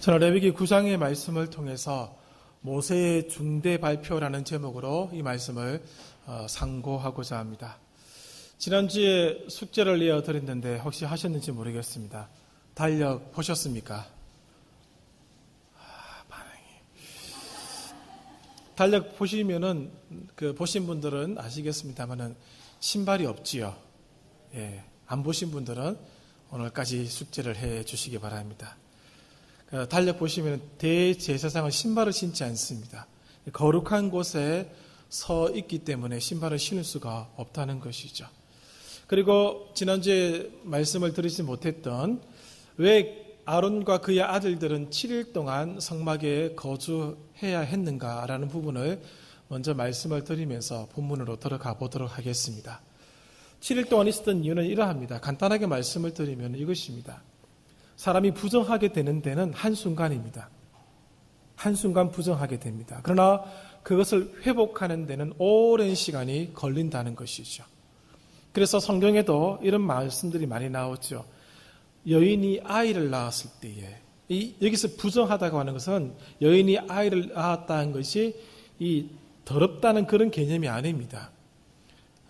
저는 레위기 9장의 말씀을 통해서 모세의 중대 발표라는 제목으로 이 말씀을 상고하고자 합니다. 지난주에 숙제를 이어드렸는데 혹시 하셨는지 모르겠습니다. 달력 보셨습니까? 달력 보시면은 보신 분들은 아시겠습니다만은 신발이 없지요. 안 보신 분들은 오늘까지 숙제를 해 주시기 바랍니다. 달력 보시면 대제사장은 신발을 신지 않습니다. 거룩한 곳에 서 있기 때문에 신발을 신을 수가 없다는 것이죠. 그리고 지난주에 말씀을 드리지 못했던 왜 아론과 그의 아들들은 7일 동안 성막에 거주해야 했는가라는 부분을 먼저 말씀을 드리면서 본문으로 들어가 보도록 하겠습니다. 7일 동안 있었던 이유는 이러합니다. 간단하게 말씀을 드리면 이것입니다. 사람이 부정하게 되는 데는 한순간입니다. 한순간 부정하게 됩니다. 그러나 그것을 회복하는 데는 오랜 시간이 걸린다는 것이죠. 그래서 성경에도 이런 말씀들이 많이 나오죠. 여인이 아이를 낳았을 때에, 여기서 부정하다고 하는 것은 여인이 아이를 낳았다는 것이 더럽다는 그런 개념이 아닙니다.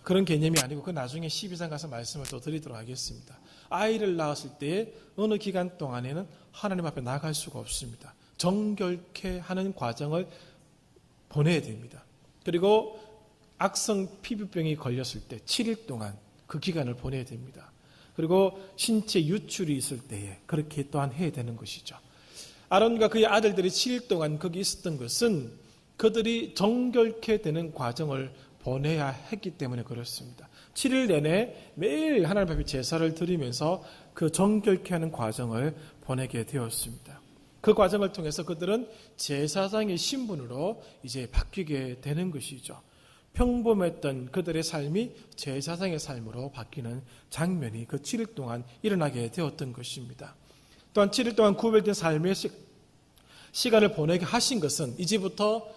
그런 개념이 아니고 그 나중에 12장 가서 말씀을 또 드리도록 하겠습니다. 아이를 낳았을 때에 어느 기간 동안에는 하나님 앞에 나갈 수가 없습니다. 정결케 하는 과정을 보내야 됩니다. 그리고 악성 피부병이 걸렸을 때 7일 동안 그 기간을 보내야 됩니다. 그리고 신체 유출이 있을 때에 그렇게 또한 해야 되는 것이죠. 아론과 그의 아들들이 7일 동안 거기 있었던 것은 그들이 정결케 되는 과정을 보내야 했기 때문에 그렇습니다. 7일 내내 매일 하나님 앞에 제사를 드리면서 그 정결케 하는 과정을 보내게 되었습니다. 그 과정을 통해서 그들은 제사장의 신분으로 이제 바뀌게 되는 것이죠. 평범했던 그들의 삶이 제사장의 삶으로 바뀌는 장면이 그 7일 동안 일어나게 되었던 것입니다. 또한 7일 동안 구별된 삶의 시간을 보내게 하신 것은 이제부터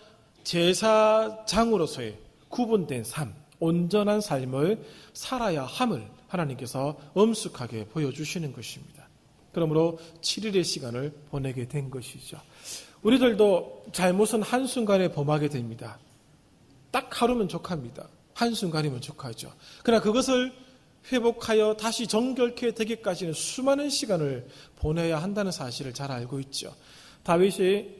제사장으로서의 구분된 삶, 온전한 삶을 살아야 함을 하나님께서 엄숙하게 보여주시는 것입니다. 그러므로 7일의 시간을 보내게 된 것이죠. 우리들도 잘못은 한순간에 범하게 됩니다. 딱 하루면 족합니다. 한순간이면 족하죠. 그러나 그것을 회복하여 다시 정결케 되기까지는 수많은 시간을 보내야 한다는 사실을 잘 알고 있죠. 다윗이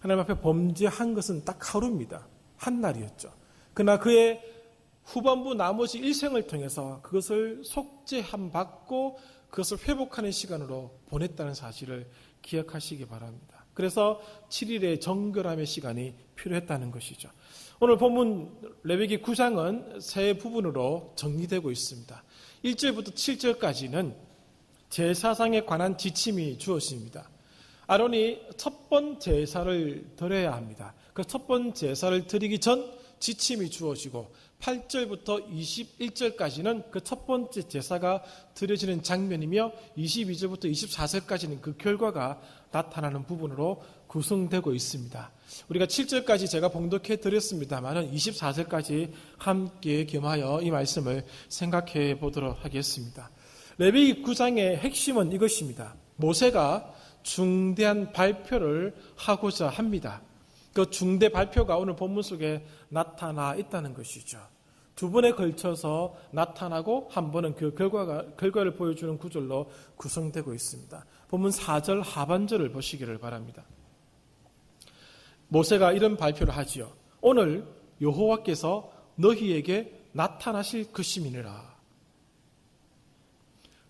하나님 앞에 범죄한 것은 딱 하루입니다. 한 날이었죠. 그러나 그의 후반부 나머지 일생을 통해서 그것을 속죄함 받고 그것을 회복하는 시간으로 보냈다는 사실을 기억하시기 바랍니다. 그래서 7일의 정결함의 시간이 필요했다는 것이죠. 오늘 본문 레위기 9장은 세 부분으로 정리되고 있습니다. 1절부터 7절까지는 제사상에 관한 지침이 주어집니다. 아론이 첫 번 제사를 드려야 합니다. 그 첫 번 제사를 드리기 전 지침이 주어지고 8절부터 21절까지는 그 첫 번째 제사가 드려지는 장면이며 22절부터 24절까지는 그 결과가 나타나는 부분으로 구성되고 있습니다. 우리가 7절까지 제가 봉독해 드렸습니다만 24절까지 함께 겸하여 이 말씀을 생각해 보도록 하겠습니다. 레위기 9장의 핵심은 이것입니다. 모세가 중대한 발표를 하고자 합니다. 그 중대 발표가 오늘 본문 속에 나타나 있다는 것이죠. 두 번에 걸쳐서 나타나고 한 번은 그 결과를 보여주는 구절로 구성되고 있습니다. 본문 4절 하반절을 보시기를 바랍니다. 모세가 이런 발표를 하지요. 오늘 여호와께서 너희에게 나타나실 것임이니라.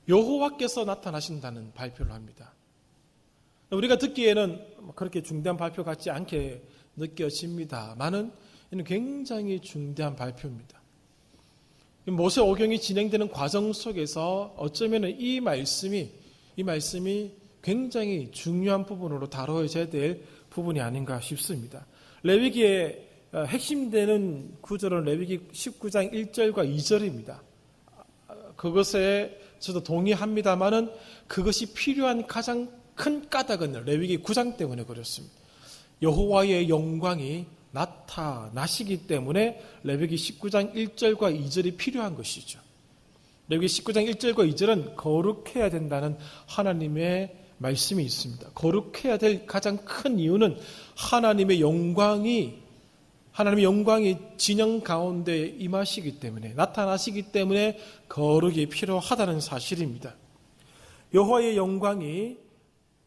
여호와께서 나타나신다는 발표를 합니다. 우리가 듣기에는 그렇게 중대한 발표 같지 않게 느껴집니다만은 이는 굉장히 중대한 발표입니다. 모세 오경이 진행되는 과정 속에서 어쩌면 이 말씀이 굉장히 중요한 부분으로 다뤄져야 될 부분이 아닌가 싶습니다. 레위기의 핵심되는 구절은 레위기 19장 1절과 2절입니다. 그것에 저도 동의합니다만은 그것이 필요한 가장 큰 까닭은 레위기 9장 때문에 그렇습니다. 여호와의 영광이 나타나시기 때문에 레위기 19장 1절과 2절이 필요한 것이죠. 레위기 19장 1절과 2절은 거룩해야 된다는 하나님의 말씀이 있습니다. 거룩해야 될 가장 큰 이유는 하나님의 영광이 진영 가운데 임하시기 때문에, 나타나시기 때문에 거룩이 필요하다는 사실입니다. 여호와의 영광이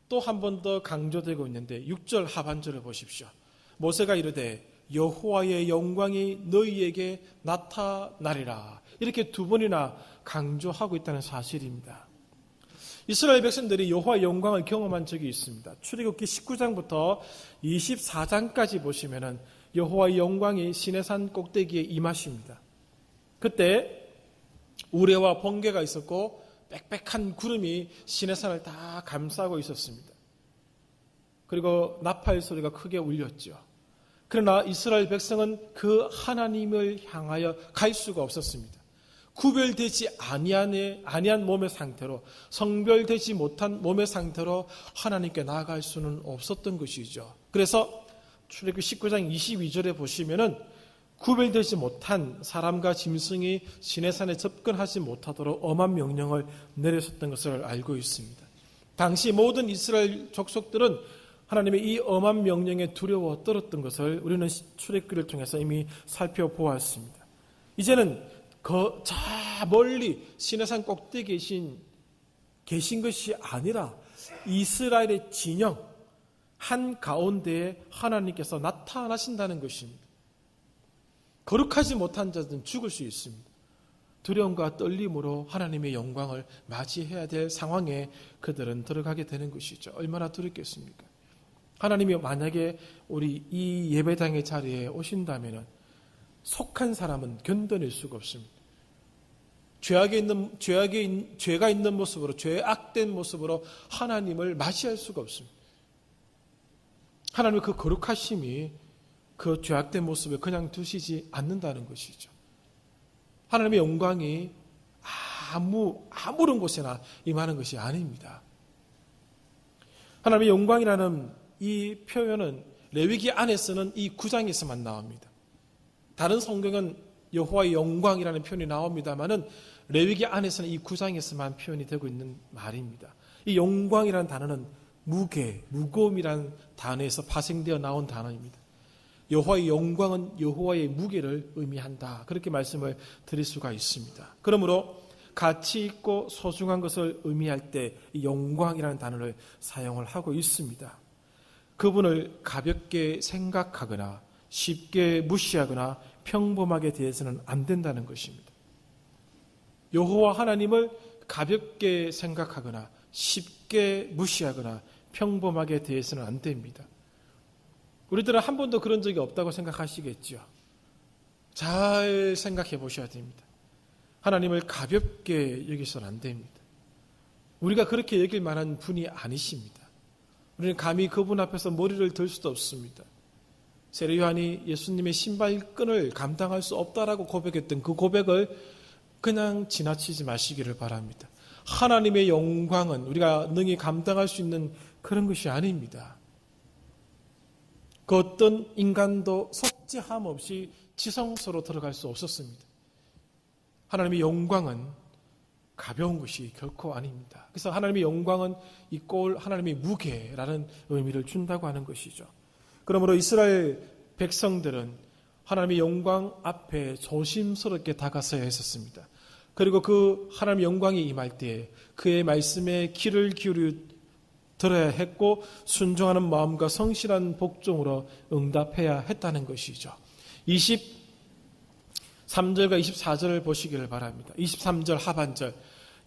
또 한 번 더 강조되고 있는데 6절 하반절을 보십시오. 모세가 이르되 여호와의 영광이 너희에게 나타나리라. 이렇게 두 번이나 강조하고 있다는 사실입니다. 이스라엘 백성들이 여호와의 영광을 경험한 적이 있습니다. 출애굽기 19장부터 24장까지 보시면은 여호와의 영광이 시내산 꼭대기에 임하십니다. 그때 우레와 번개가 있었고 빽빽한 구름이 시내산을 다 감싸고 있었습니다. 그리고 나팔 소리가 크게 울렸죠. 그러나 이스라엘 백성은 그 하나님을 향하여 갈 수가 없었습니다. 구별되지 아니한 몸의 상태로, 성별되지 못한 몸의 상태로 하나님께 나아갈 수는 없었던 것이죠. 그래서 출애굽기 19장 22절에 보시면은 구별되지 못한 사람과 짐승이 시내산에 접근하지 못하도록 엄한 명령을 내렸었던 것을 알고 있습니다. 당시 모든 이스라엘 족속들은 하나님의 이 엄한 명령에 두려워 떨었던 것을 우리는 출애굽기를 통해서 이미 살펴보았습니다. 이제는 저 멀리 시내산 꼭대기에 계신 것이 아니라 이스라엘의 진영 한가운데에 하나님께서 나타나신다는 것입니다. 거룩하지 못한 자들은 죽을 수 있습니다. 두려움과 떨림으로 하나님의 영광을 맞이해야 될 상황에 그들은 들어가게 되는 것이죠. 얼마나 두렵겠습니까? 하나님이 만약에 우리 이 예배당의 자리에 오신다면 속한 사람은 견뎌낼 수가 없습니다. 죄가 있는 모습으로, 죄악된 모습으로 하나님을 맞이할 수가 없습니다. 하나님의 그 거룩하심이 그 죄악된 모습을 그냥 두시지 않는다는 것이죠. 하나님의 영광이 아무런 곳에나 임하는 것이 아닙니다. 하나님의 영광이라는 이 표현은 레위기 안에서는 이 9장에서만 나옵니다. 다른 성경은 여호와의 영광이라는 표현이 나옵니다만은 레위기 안에서는 이 9장에서만 표현이 되고 있는 말입니다. 이 영광이라는 단어는 무거움이라는 단어에서 파생되어 나온 단어입니다. 여호와의 영광은 여호와의 무게를 의미한다. 그렇게 말씀을 드릴 수가 있습니다. 그러므로 가치 있고 소중한 것을 의미할 때 이 영광이라는 단어를 사용을 하고 있습니다. 그분을 가볍게 생각하거나 쉽게 무시하거나 평범하게 대해서는 안 된다는 것입니다. 여호와 하나님을 가볍게 생각하거나 쉽게 무시하거나 평범하게 대해서는 안 됩니다. 우리들은 한 번도 그런 적이 없다고 생각하시겠죠. 잘 생각해 보셔야 됩니다. 하나님을 가볍게 여기서는 안 됩니다. 우리가 그렇게 여길 만한 분이 아니십니다. 우리는 감히 그분 앞에서 머리를 들 수도 없습니다. 세례 요한이 예수님의 신발끈을 감당할 수 없다라고 고백했던 그 고백을 그냥 지나치지 마시기를 바랍니다. 하나님의 영광은 우리가 능히 감당할 수 있는 그런 것이 아닙니다. 그 어떤 인간도 속죄함 없이 지성소로 들어갈 수 없었습니다. 하나님의 영광은 가벼운 것이 결코 아닙니다. 그래서 하나님의 영광은 이꼴 하나님의 무게라는 의미를 준다고 하는 것이죠. 그러므로 이스라엘 백성들은 하나님의 영광 앞에 조심스럽게 다가서야 했었습니다. 그리고 그 하나님의 영광이 임할 때 그의 말씀에 귀를 들어야 했고 순종하는 마음과 성실한 복종으로 응답해야 했다는 것이죠. 23절과 24절을 보시기를 바랍니다. 23절 하반절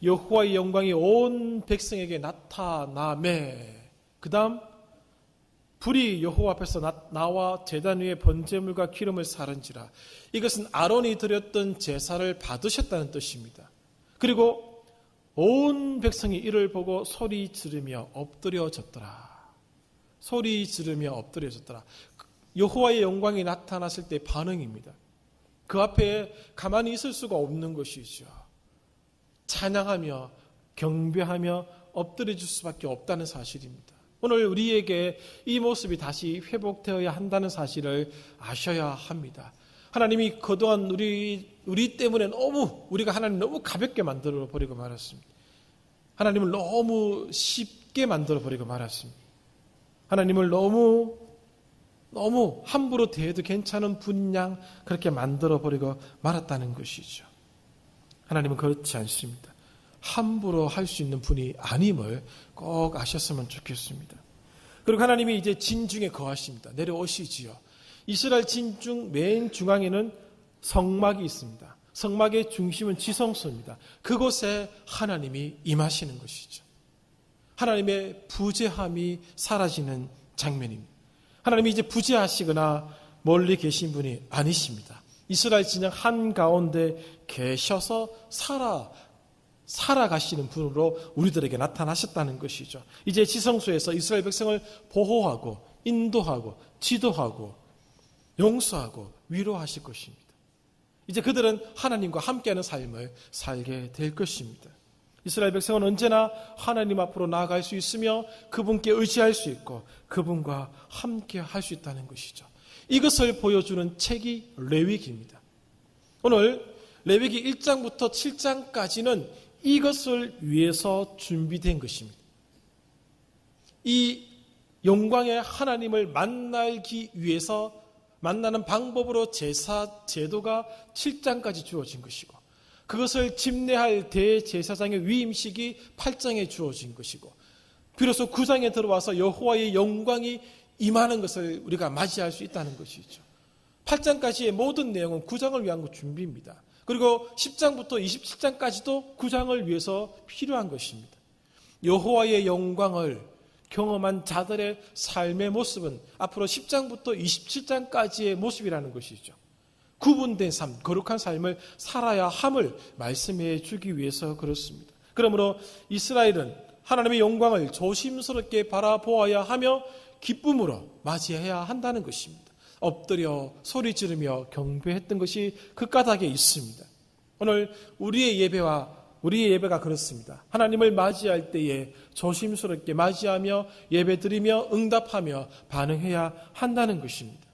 여호와의 영광이 온 백성에게 나타나매 그 다음 불이 여호와 앞에서 나와 제단 위에 번제물과 기름을 사른지라. 이것은 아론이 드렸던 제사를 받으셨다는 뜻입니다. 그리고 온 백성이 이를 보고 소리 지르며 엎드려졌더라. 소리 지르며 엎드려졌더라. 여호와의 영광이 나타났을 때 반응입니다. 그 앞에 가만히 있을 수가 없는 것이죠. 찬양하며 경배하며 엎드려질 수밖에 없다는 사실입니다. 오늘 우리에게 이 모습이 다시 회복되어야 한다는 사실을 아셔야 합니다. 하나님이 그동안 우리 때문에 우리가 하나님 너무 가볍게 만들어 버리고 말았습니다. 하나님을 너무 쉽게 만들어버리고 말았습니다. 하나님을 너무 함부로 대해도 괜찮은 분인 양 그렇게 만들어버리고 말았다는 것이죠. 하나님은 그렇지 않습니다. 함부로 할 수 있는 분이 아님을 꼭 아셨으면 좋겠습니다. 그리고 하나님이 이제 진중에 거하십니다. 내려오시지요. 이스라엘 진중 맨 중앙에는 성막이 있습니다. 성막의 중심은 지성소입니다. 그곳에 하나님이 임하시는 것이죠. 하나님의 부재함이 사라지는 장면입니다. 하나님이 이제 부재하시거나 멀리 계신 분이 아니십니다. 이스라엘 진영 한가운데 계셔서 살아가시는 분으로 우리들에게 나타나셨다는 것이죠. 이제 지성소에서 이스라엘 백성을 보호하고 인도하고 지도하고 용서하고 위로하실 것입니다. 이제 그들은 하나님과 함께하는 삶을 살게 될 것입니다. 이스라엘 백성은 언제나 하나님 앞으로 나아갈 수 있으며 그분께 의지할 수 있고 그분과 함께할 수 있다는 것이죠. 이것을 보여주는 책이 레위기입니다. 오늘 레위기 1장부터 7장까지는 이것을 위해서 준비된 것입니다. 이 영광의 하나님을 만나기 위해서 만나는 방법으로 제사 제도가 7장까지 주어진 것이고 그것을 집례할 대제사장의 위임식이 8장에 주어진 것이고 비로소 9장에 들어와서 여호와의 영광이 임하는 것을 우리가 맞이할 수 있다는 것이죠. 8장까지의 모든 내용은 9장을 위한 준비입니다. 그리고 10장부터 27장까지도 9장을 위해서 필요한 것입니다. 여호와의 영광을 경험한 자들의 삶의 모습은 앞으로 10장부터 27장까지의 모습이라는 것이죠. 구분된 삶, 거룩한 삶을 살아야 함을 말씀해 주기 위해서 그렇습니다. 그러므로 이스라엘은 하나님의 영광을 조심스럽게 바라보아야 하며 기쁨으로 맞이해야 한다는 것입니다. 엎드려 소리 지르며 경배했던 것이 그 까닭에 있습니다. 오늘 우리의 예배가 그렇습니다. 하나님을 맞이할 때에 조심스럽게 맞이하며 예배드리며 응답하며 반응해야 한다는 것입니다.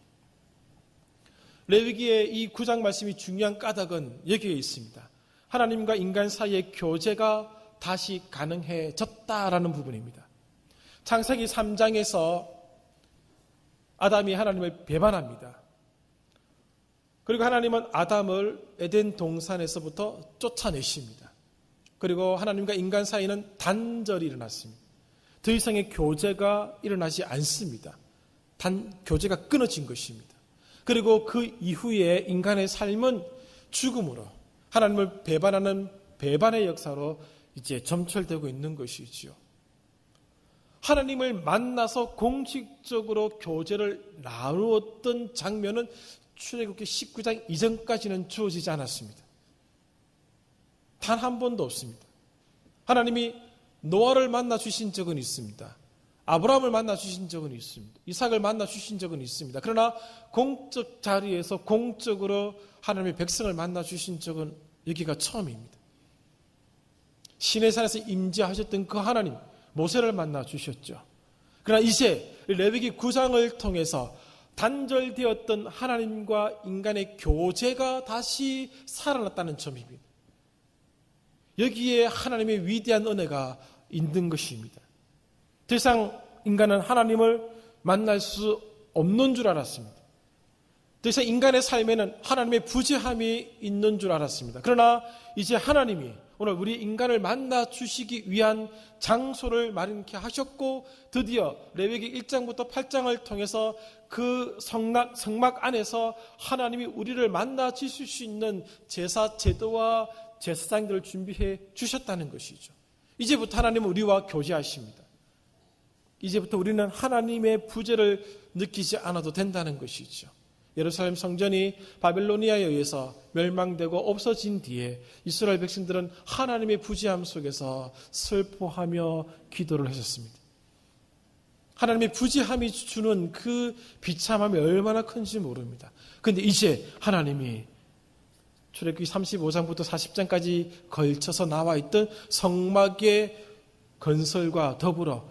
레위기의 이 9장 말씀이 중요한 까닭은 여기에 있습니다. 하나님과 인간 사이의 교제가 다시 가능해졌다라는 부분입니다. 창세기 3장에서 아담이 하나님을 배반합니다. 그리고 하나님은 아담을 에덴 동산에서부터 쫓아내십니다. 그리고 하나님과 인간 사이는 단절이 일어났습니다. 더 이상의 교제가 일어나지 않습니다. 교제가 끊어진 것입니다. 그리고 그 이후에 인간의 삶은 죽음으로 하나님을 배반하는 배반의 역사로 이제 점철되고 있는 것이지요. 하나님을 만나서 공식적으로 교제를 나누었던 장면은 출애굽기 19장 이전까지는 주어지지 않았습니다. 단 한 번도 없습니다. 하나님이 노아를 만나 주신 적은 있습니다. 아브라함을 만나 주신 적은 있습니다. 이삭을 만나 주신 적은 있습니다. 그러나 공적 자리에서 공적으로 하나님의 백성을 만나 주신 적은 여기가 처음입니다. 시내산에서 임재하셨던 그 하나님, 모세를 만나 주셨죠. 그러나 이제 레위기 9장을 통해서 단절되었던 하나님과 인간의 교제가 다시 살아났다는 점입니다. 여기에 하나님의 위대한 은혜가 있는 것입니다. 더 이상 인간은 하나님을 만날 수 없는 줄 알았습니다. 더 이상 인간의 삶에는 하나님의 부재함이 있는 줄 알았습니다. 그러나 이제 하나님이 오늘 우리 인간을 만나 주시기 위한 장소를 마련케 하셨고 드디어 레위기 1장부터 8장을 통해서 그 성막 안에서 하나님이 우리를 만나 주실 수 있는 제사 제도와 제사장들을 준비해 주셨다는 것이죠. 이제부터 하나님은 우리와 교제하십니다. 이제부터 우리는 하나님의 부재를 느끼지 않아도 된다는 것이죠. 예루살렘 성전이 바벨로니아에 의해서 멸망되고 없어진 뒤에 이스라엘 백성들은 하나님의 부재함 속에서 슬퍼하며 기도를 하셨습니다. 하나님의 부재함이 주는 그 비참함이 얼마나 큰지 모릅니다. 그런데 이제 하나님이 출애굽기 35장부터 40장까지 걸쳐서 나와 있던 성막의 건설과 더불어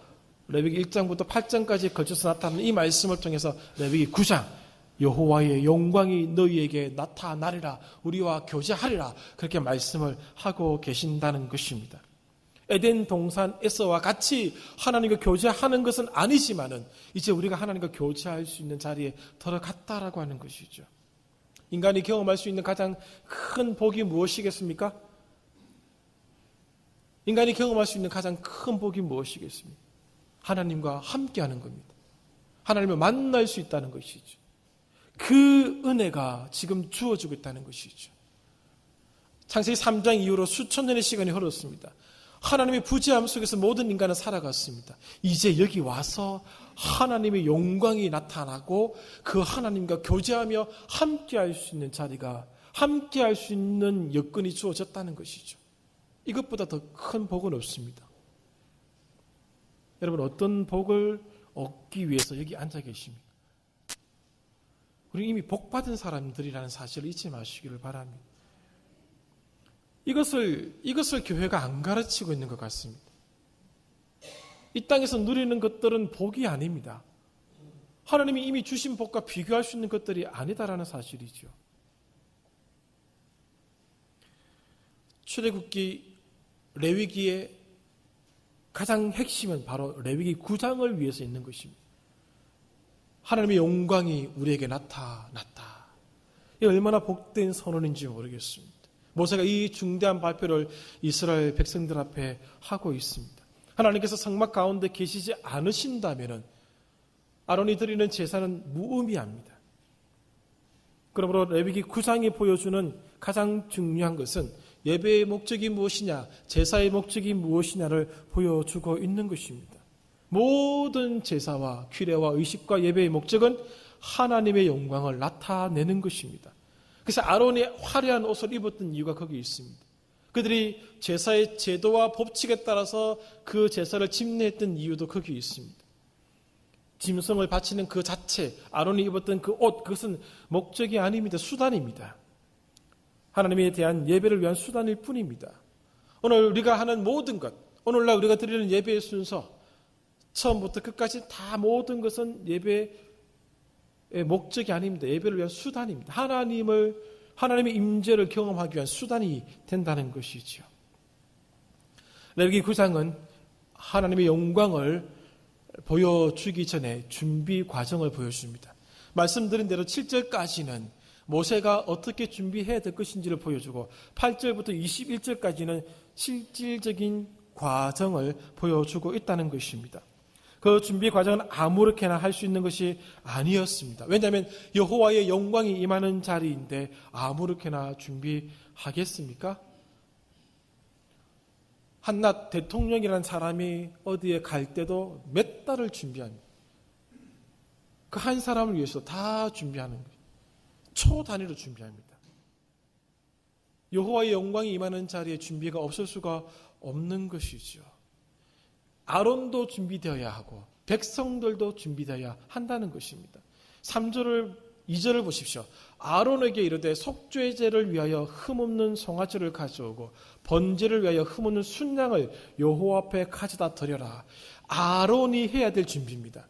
레위기 1장부터 8장까지 걸쳐서 나타나는 이 말씀을 통해서 레위기 9장 여호와의 영광이 너희에게 나타나리라 우리와 교제하리라 그렇게 말씀을 하고 계신다는 것입니다. 에덴 동산에서와 같이 하나님과 교제하는 것은 아니지만은 이제 우리가 하나님과 교제할 수 있는 자리에 들어갔다라고 하는 것이죠. 인간이 경험할 수 있는 가장 큰 복이 무엇이겠습니까? 인간이 경험할 수 있는 가장 큰 복이 무엇이겠습니까? 하나님과 함께하는 겁니다. 하나님을 만날 수 있다는 것이죠. 그 은혜가 지금 주어지고 있다는 것이죠. 창세기 3장 이후로 수천 년의 시간이 흘렀습니다. 하나님의 부재함 속에서 모든 인간은 살아갔습니다. 이제 여기 와서 하나님의 영광이 나타나고 그 하나님과 교제하며 함께할 수 있는 자리가, 함께할 수 있는 여건이 주어졌다는 것이죠. 이것보다 더 큰 복은 없습니다. 여러분, 어떤 복을 얻기 위해서 여기 앉아 계십니까? 우리 이미 복받은 사람들이라는 사실을 잊지 마시기를 바랍니다. 이것을 교회가 안 가르치고 있는 것 같습니다. 이 땅에서 누리는 것들은 복이 아닙니다. 하나님이 이미 주신 복과 비교할 수 있는 것들이 아니다라는 사실이죠. 출애굽기 레위기의 가장 핵심은 바로 레위기 9장을 위해서 있는 것입니다. 하나님의 영광이 우리에게 나타났다. 이 얼마나 복된 선언인지 모르겠습니다. 모세가 이 중대한 발표를 이스라엘 백성들 앞에 하고 있습니다. 하나님께서 성막 가운데 계시지 않으신다면 아론이 드리는 제사는 무의미합니다. 그러므로 레위기 9장이 보여주는 가장 중요한 것은 예배의 목적이 무엇이냐, 제사의 목적이 무엇이냐를 보여주고 있는 것입니다. 모든 제사와 규례와 의식과 예배의 목적은 하나님의 영광을 나타내는 것입니다. 그래서 아론이 화려한 옷을 입었던 이유가 거기에 있습니다. 그들이 제사의 제도와 법칙에 따라서 그 제사를 집례했던 이유도 거기에 있습니다. 짐승을 바치는 그 자체, 아론이 입었던 그 옷, 그것은 목적이 아닙니다. 수단입니다. 하나님에 대한 예배를 위한 수단일 뿐입니다. 오늘 우리가 하는 모든 것, 오늘날 우리가 드리는 예배의 순서, 처음부터 끝까지 다 모든 것은 예배의 목적이 아닙니다. 예배를 위한 수단입니다. 하나님의 임재를 경험하기 위한 수단이 된다는 것이죠. 레위기 9장은 하나님의 영광을 보여주기 전에 준비 과정을 보여줍니다. 말씀드린 대로 7절까지는 모세가 어떻게 준비해야 될 것인지를 보여주고 8절부터 21절까지는 실질적인 과정을 보여주고 있다는 것입니다. 그 준비 과정은 아무렇게나 할 수 있는 것이 아니었습니다. 왜냐하면 여호와의 영광이 임하는 자리인데 아무렇게나 준비하겠습니까? 한낱 대통령이라는 사람이 어디에 갈 때도 몇 달을 준비합니다. 그 한 사람을 위해서 다 준비하는 거예요. 초 단위로 준비합니다. 여호와의 영광이 임하는 자리에 준비가 없을 수가 없는 것이죠. 아론도 준비되어야 하고 백성들도 준비되어야 한다는 것입니다. 2절을 보십시오. 아론에게 이르되 속죄제를 위하여 흠없는 송아지를 가져오고 번제를 위하여 흠없는 순양을 여호와 앞에 가져다 드려라. 아론이 해야 될 준비입니다.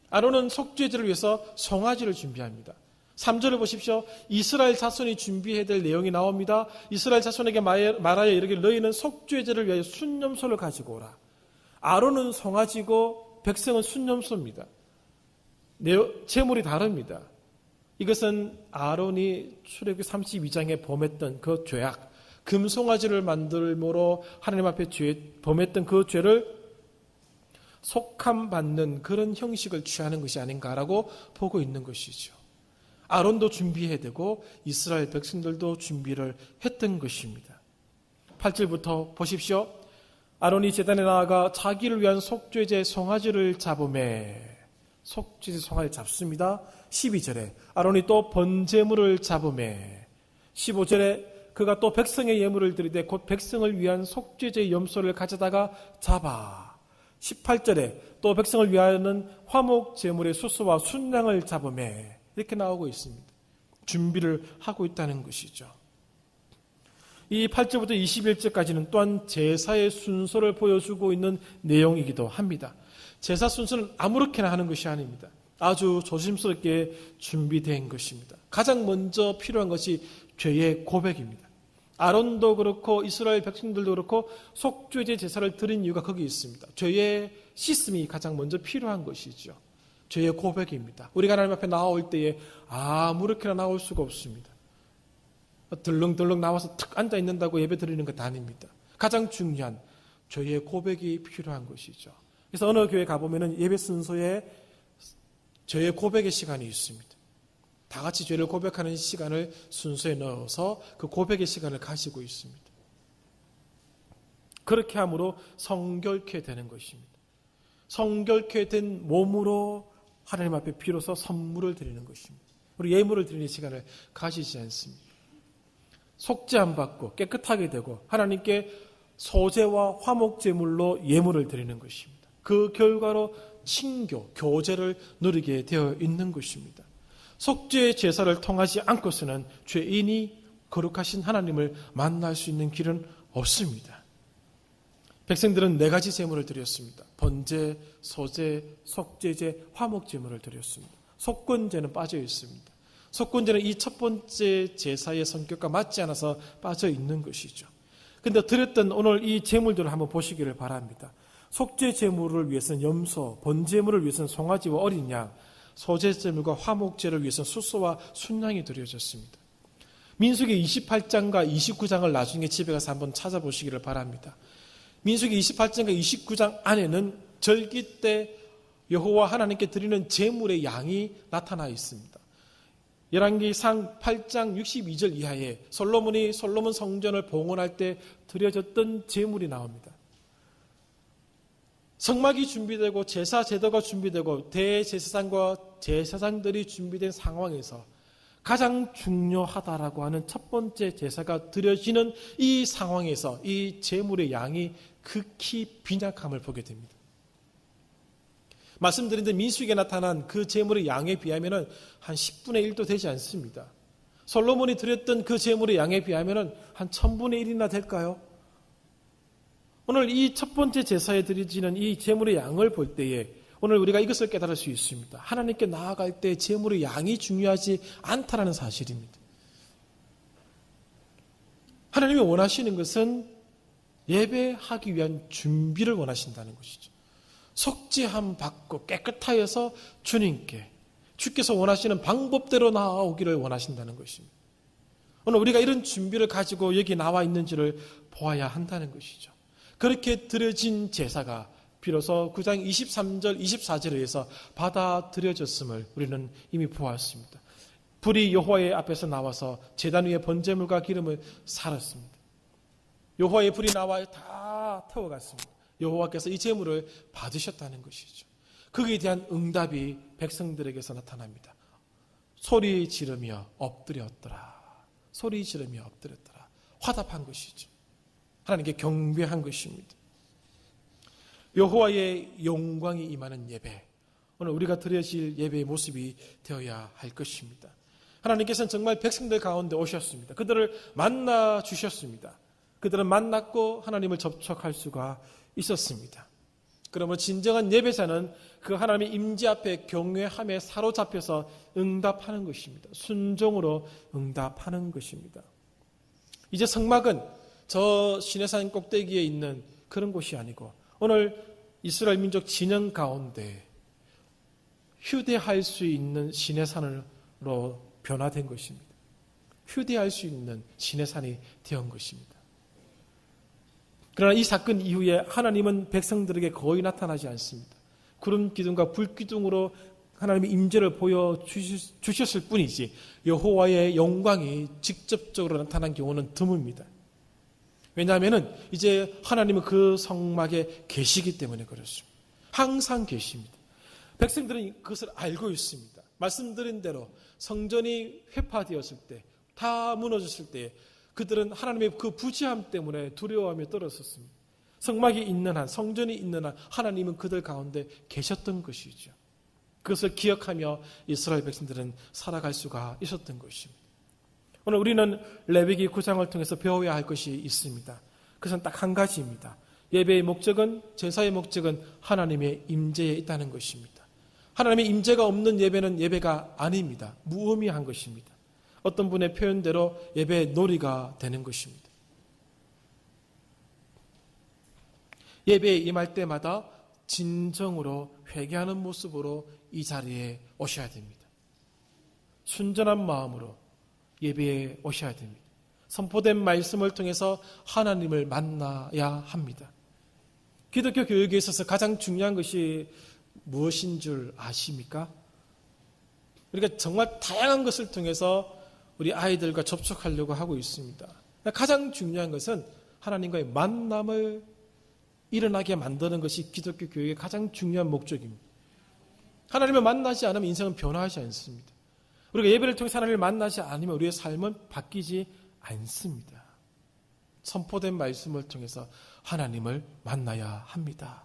아론은 속죄제를 위해서 송아지를 준비합니다. 3절을 보십시오. 이스라엘 자손이 준비해야 될 내용이 나옵니다. 이스라엘 자손에게 말하여 이르기를 너희는 속죄제를 위하여 순염소를 가지고 오라. 아론은 송아지고 백성은 순염소입니다. 제물이 다릅니다. 이것은 아론이 출애굽기 32장에 범했던 그 죄악, 금송아지를 만들므로 하나님 앞에 범했던 그 죄를 속함받는 그런 형식을 취하는 것이 아닌가라고 보고 있는 것이죠. 아론도 준비해야 되고 이스라엘 백성들도 준비를 했던 것입니다. 8절부터 보십시오. 아론이 제단에 나아가 자기를 위한 속죄제 송아지를 잡으매 속죄제 송아지를 잡습니다. 12절에 아론이 또 번제물을 잡으매 15절에 그가 또 백성의 예물을 드리되 곧 백성을 위한 속죄제 염소를 가져다가 잡아 18절에 또 백성을 위하여는 화목 제물의 수수와 순양을 잡으매 이렇게 나오고 있습니다. 준비를 하고 있다는 것이죠. 이 8절부터 21절까지는 또한 제사의 순서를 보여주고 있는 내용이기도 합니다. 제사 순서는 아무렇게나 하는 것이 아닙니다. 아주 조심스럽게 준비된 것입니다. 가장 먼저 필요한 것이 죄의 고백입니다. 아론도 그렇고 이스라엘 백성들도 그렇고 속죄제 제사를 드린 이유가 거기 있습니다. 죄의 씻음이 가장 먼저 필요한 것이죠. 죄의 고백입니다. 우리가 하나님 앞에 나올 때에 아무렇게나 나올 수가 없습니다. 들렁들렁 나와서 툭 앉아 있는다고 예배 드리는 것 아닙니다. 가장 중요한 죄의 고백이 필요한 것이죠. 그래서 어느 교회 가보면은 예배 순서에 죄의 고백의 시간이 있습니다. 다 같이 죄를 고백하는 시간을 순서에 넣어서 그 고백의 시간을 가지고 있습니다. 그렇게 함으로 성결케 되는 것입니다. 성결케 된 몸으로 하나님 앞에 비로소 선물을 드리는 것입니다. 우리 예물을 드리는 시간을 가지지 않습니다. 속죄 안 받고 깨끗하게 되고 하나님께 소제와 화목제물로 예물을 드리는 것입니다. 그 결과로 친교, 교제를 누리게 되어 있는 것입니다. 속죄 제사를 통하지 않고서는 죄인이 거룩하신 하나님을 만날 수 있는 길은 없습니다. 백성들은 4가지 제물을 드렸습니다. 번제, 소제, 속죄제, 화목제물을 드렸습니다. 속건제는 빠져 있습니다. 속건제는 이 첫 번째 제사의 성격과 맞지 않아서 빠져 있는 것이죠. 그런데 드렸던 오늘 이 제물들을 한번 보시기를 바랍니다. 속죄 제물을 위해서는 염소, 번제물을 위해서는 송아지와 어린 양, 소제 제물과 화목제를 위해서는 숫소와 순양이 드려졌습니다. 민수기 28장과 29장을 나중에 집에 가서 한번 찾아보시기를 바랍니다. 민수기 28장과 29장 안에는 절기 때 여호와 하나님께 드리는 제물의 양이 나타나 있습니다. 열왕기상 8장 62절 이하에 솔로몬이 솔로몬 성전을 봉헌할 때 드려졌던 제물이 나옵니다. 성막이 준비되고 제사 제도가 준비되고 대제사장과 제사장들이 준비된 상황에서 가장 중요하다라고 하는 첫 번째 제사가 드려지는 이 상황에서 이 제물의 양이 극히 빈약함을 보게 됩니다. 말씀드린 데 민수기에 나타난 그 제물의 양에 비하면 한 10분의 1도 되지 않습니다. 솔로몬이 드렸던 그 제물의 양에 비하면 한 1000분의 1이나 될까요? 오늘 이 첫 번째 제사에 드려지는 이 제물의 양을 볼 때에 오늘 우리가 이것을 깨달을 수 있습니다. 하나님께 나아갈 때 제물의 양이 중요하지 않다라는 사실입니다. 하나님이 원하시는 것은 예배하기 위한 준비를 원하신다는 것이죠. 속죄함 받고 깨끗하여서 주께서 원하시는 방법대로 나아오기를 원하신다는 것입니다. 오늘 우리가 이런 준비를 가지고 여기 나와 있는지를 보아야 한다는 것이죠. 그렇게 드려진 제사가 비로소 9장 23절, 24절에 의해서 받아들여졌음을 우리는 이미 보았습니다. 불이 여호와의 앞에서 나와서 제단 위에 번제물과 기름을 살았습니다. 여호와의 불이 나와 다 태워갔습니다. 여호와께서 이 제물을 받으셨다는 것이죠. 거기에 대한 응답이 백성들에게서 나타납니다. 소리 지르며 엎드렸더라. 소리 지르며 엎드렸더라. 화답한 것이죠. 하나님께 경배한 것입니다. 여호와의 영광이 임하는 예배, 오늘 우리가 드려질 예배의 모습이 되어야 할 것입니다. 하나님께서는 정말 백성들 가운데 오셨습니다. 그들을 만나 주셨습니다. 그들은 만났고 하나님을 접촉할 수가 있었습니다. 그러므로 진정한 예배자는 그 하나님의 임재 앞에 경외함에 사로잡혀서 응답하는 것입니다. 순종으로 응답하는 것입니다. 이제 성막은 저 시내산 꼭대기에 있는 그런 곳이 아니고 오늘 이스라엘 민족 진영 가운데 휴대할 수 있는 시내산으로 변화된 것입니다. 휴대할 수 있는 시내산이 되은 것입니다. 그러나 이 사건 이후에 하나님은 백성들에게 거의 나타나지 않습니다. 구름 기둥과 불 기둥으로 하나님의 임재를 보여주셨을 뿐이지 여호와의 영광이 직접적으로 나타난 경우는 드뭅니다. 왜냐하면 이제 하나님은 그 성막에 계시기 때문에 그렇습니다. 항상 계십니다. 백성들은 그것을 알고 있습니다. 말씀드린 대로 성전이 회파되었을 때, 다 무너졌을 때 그들은 하나님의 그 부지함 때문에 두려워하며 떨었었습니다. 성막이 있는 한, 성전이 있는 한 하나님은 그들 가운데 계셨던 것이죠. 그것을 기억하며 이스라엘 백성들은 살아갈 수가 있었던 것입니다. 오늘 우리는 레위기 9장을 통해서 배워야 할 것이 있습니다. 그것은 딱 한 가지입니다. 예배의 목적은, 제사의 목적은 하나님의 임재에 있다는 것입니다. 하나님의 임재가 없는 예배는 예배가 아닙니다. 무의미한 것입니다. 어떤 분의 표현대로 예배의 놀이가 되는 것입니다. 예배에 임할 때마다 진정으로 회개하는 모습으로 이 자리에 오셔야 됩니다. 순전한 마음으로 예배에 오셔야 됩니다. 선포된 말씀을 통해서 하나님을 만나야 합니다. 기독교 교육에 있어서 가장 중요한 것이 무엇인 줄 아십니까? 우리가 정말 다양한 것을 통해서 우리 아이들과 접촉하려고 하고 있습니다. 가장 중요한 것은 하나님과의 만남을 일어나게 만드는 것이 기독교 교육의 가장 중요한 목적입니다. 하나님을 만나지 않으면 인생은 변화하지 않습니다. 우리가 예배를 통해서 하나님을 만나지 않으면 우리의 삶은 바뀌지 않습니다. 선포된 말씀을 통해서 하나님을 만나야 합니다.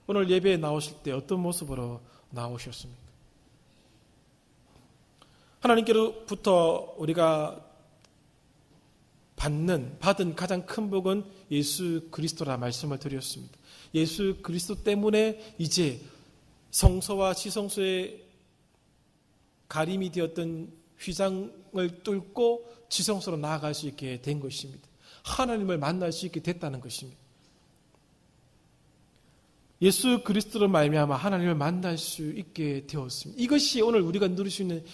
오늘 예배에 나오실 때 어떤 모습으로 나오셨습니까? 하나님께로부터 우리가 받은 가장 큰 복은 예수 그리스도라 말씀을 드렸습니다. 예수 그리스도 때문에 이제 성소와 지성소의 가림이 되었던 휘장을 뚫고 지성소로 나아갈 수 있게 된 것입니다. 하나님을 만날 수 있게 됐다는 것입니다. 예수 그리스도로 말미암아 하나님을 만날 수 있게 되었습니다. 이것이 오늘 우리가 누릴 수 있는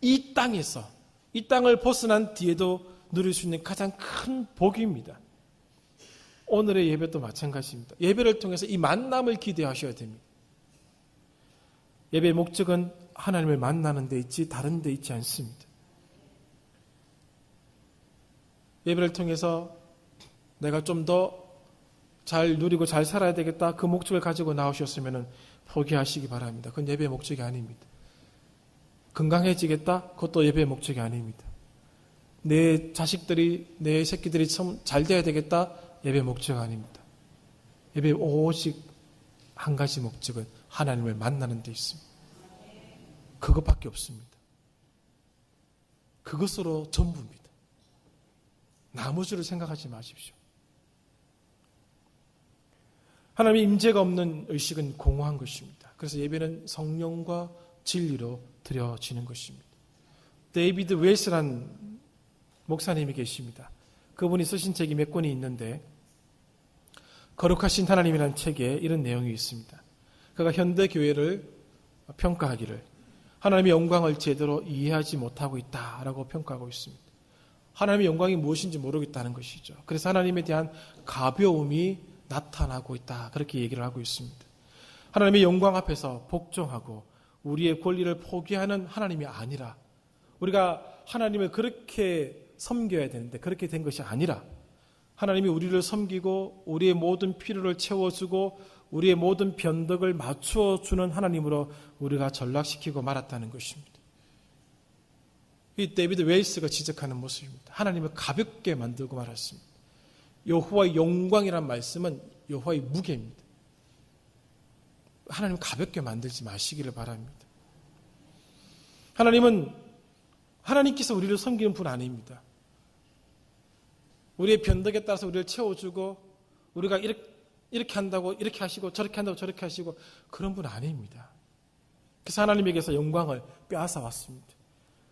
이 땅에서, 이 땅을 벗어난 뒤에도 누릴 수 있는 가장 큰 복입니다. 오늘의 예배도 마찬가지입니다. 예배를 통해서 이 만남을 기대하셔야 됩니다. 예배의 목적은 하나님을 만나는 데 있지 다른 데 있지 않습니다. 예배를 통해서 내가 좀 더 잘 누리고 잘 살아야 되겠다, 그 목적을 가지고 나오셨으면 포기하시기 바랍니다. 그건 예배의 목적이 아닙니다. 건강해지겠다? 그것도 예배의 목적이 아닙니다. 내 자식들이, 내 새끼들이 참 잘 돼야 되겠다? 예배의 목적 아닙니다. 예배의 오직 한 가지 목적은 하나님을 만나는 데 있습니다. 그것밖에 없습니다. 그것으로 전부입니다. 나머지를 생각하지 마십시오. 하나님의 임재가 없는 의식은 공허한 것입니다. 그래서 예배는 성령과 진리로 드려지는 것입니다. 데이비드 웰스라는 목사님이 계십니다. 그분이 쓰신 책이 몇 권이 있는데 거룩하신 하나님이라는 책에 이런 내용이 있습니다. 그가 현대 교회를 평가하기를 하나님의 영광을 제대로 이해하지 못하고 있다라고 평가하고 있습니다. 하나님의 영광이 무엇인지 모르겠다는 것이죠. 그래서 하나님에 대한 가벼움이 나타나고 있다, 그렇게 얘기를 하고 있습니다. 하나님의 영광 앞에서 복종하고 우리의 권리를 포기하는 하나님이 아니라, 우리가 하나님을 그렇게 섬겨야 되는데 그렇게 된 것이 아니라 하나님이 우리를 섬기고 우리의 모든 필요를 채워주고 우리의 모든 변덕을 맞추어주는 하나님으로 우리가 전락시키고 말았다는 것입니다. 이 데이비드 웨이스가 지적하는 모습입니다. 하나님을 가볍게 만들고 말았습니다. 여호와의 영광이란 말씀은 여호와의 무게입니다. 하나님 가볍게 만들지 마시기를 바랍니다. 하나님께서 우리를 섬기는 분 아닙니다. 우리의 변덕에 따라서 우리를 채워주고 우리가 이렇게 한다고 이렇게 하시고 저렇게 한다고 저렇게 하시고 그런 분 아닙니다. 그래서 하나님에게서 영광을 빼앗아 왔습니다.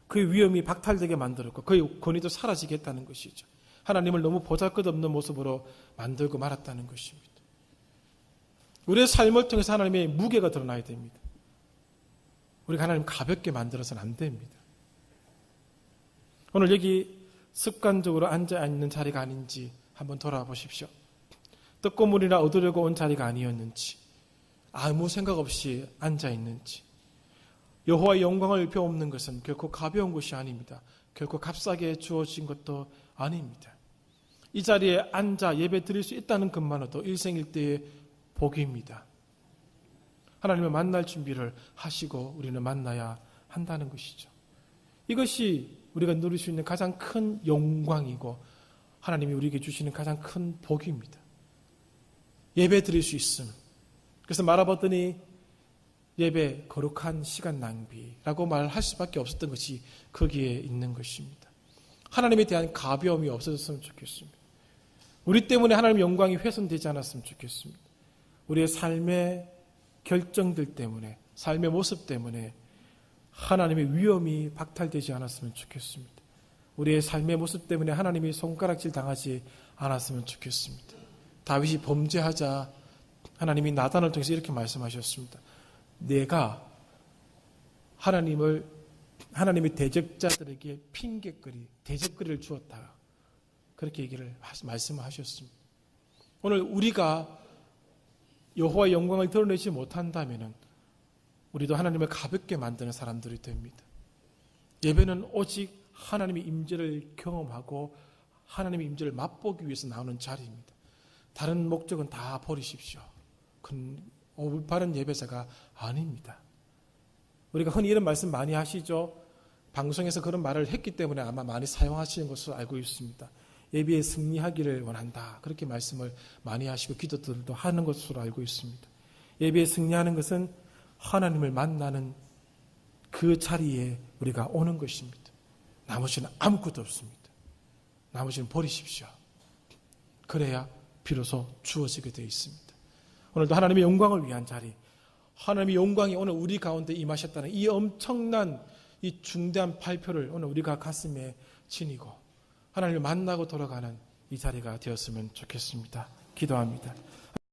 그의 위엄이 박탈되게 만들었고 그의 권위도 사라지게 했다는 것이죠. 하나님을 너무 보잘것없는 모습으로 만들고 말았다는 것입니다. 우리의 삶을 통해서 하나님의 무게가 드러나야 됩니다. 우리가 하나님 가볍게 만들어서는 안 됩니다. 오늘 여기 습관적으로 앉아있는 자리가 아닌지 한번 돌아보십시오. 떡고물이나 얻으려고 온 자리가 아니었는지, 아무 생각 없이 앉아있는지. 여호와의 영광을 배우는 것은 결코 가벼운 것이 아닙니다. 결코 값싸게 주어진 것도 아닙니다. 이 자리에 앉아 예배 드릴 수 있다는 것만으로도 일생일대의 복입니다. 하나님을 만날 준비를 하시고 우리는 만나야 한다는 것이죠. 이것이 우리가 누릴 수 있는 가장 큰 영광이고 하나님이 우리에게 주시는 가장 큰 복입니다. 예배 드릴 수 있음. 그래서 말아봤더니 예배 거룩한 시간 낭비라고 말할 수밖에 없었던 것이 거기에 있는 것입니다. 하나님에 대한 가벼움이 없어졌으면 좋겠습니다. 우리 때문에 하나님의 영광이 훼손되지 않았으면 좋겠습니다. 우리의 삶의 결정들 때문에, 삶의 모습 때문에 하나님의 위엄이 박탈되지 않았으면 좋겠습니다. 우리의 삶의 모습 때문에 하나님이 손가락질 당하지 않았으면 좋겠습니다. 다윗이 범죄하자 하나님이 나단을 통해서 이렇게 말씀하셨습니다. 내가 하나님의 대적자들에게 대적거리를 주었다. 그렇게 말씀하셨습니다. 오늘 우리가 여호와의 영광을 드러내지 못한다면 우리도 하나님을 가볍게 만드는 사람들이 됩니다. 예배는 오직 하나님의 임재를 경험하고 하나님의 임재를 맛보기 위해서 나오는 자리입니다. 다른 목적은 다 버리십시오. 그건 올바른 예배자가 아닙니다. 우리가 흔히 이런 말씀 많이 하시죠. 방송에서 그런 말을 했기 때문에 아마 많이 사용하시는 것으로 알고 있습니다. 예배에 승리하기를 원한다. 그렇게 말씀을 많이 하시고 기도들도 하는 것으로 알고 있습니다. 예배에 승리하는 것은 하나님을 만나는 그 자리에 우리가 오는 것입니다. 나머지는 아무것도 없습니다. 나머지는 버리십시오. 그래야 비로소 주어지게 되어 있습니다. 오늘도 하나님의 영광을 위한 자리, 하나님의 영광이 오늘 우리 가운데 임하셨다는 이 엄청난 이 중대한 발표를 오늘 우리가 가슴에 지니고 하나님을 만나고 돌아가는 이 자리가 되었으면 좋겠습니다. 기도합니다.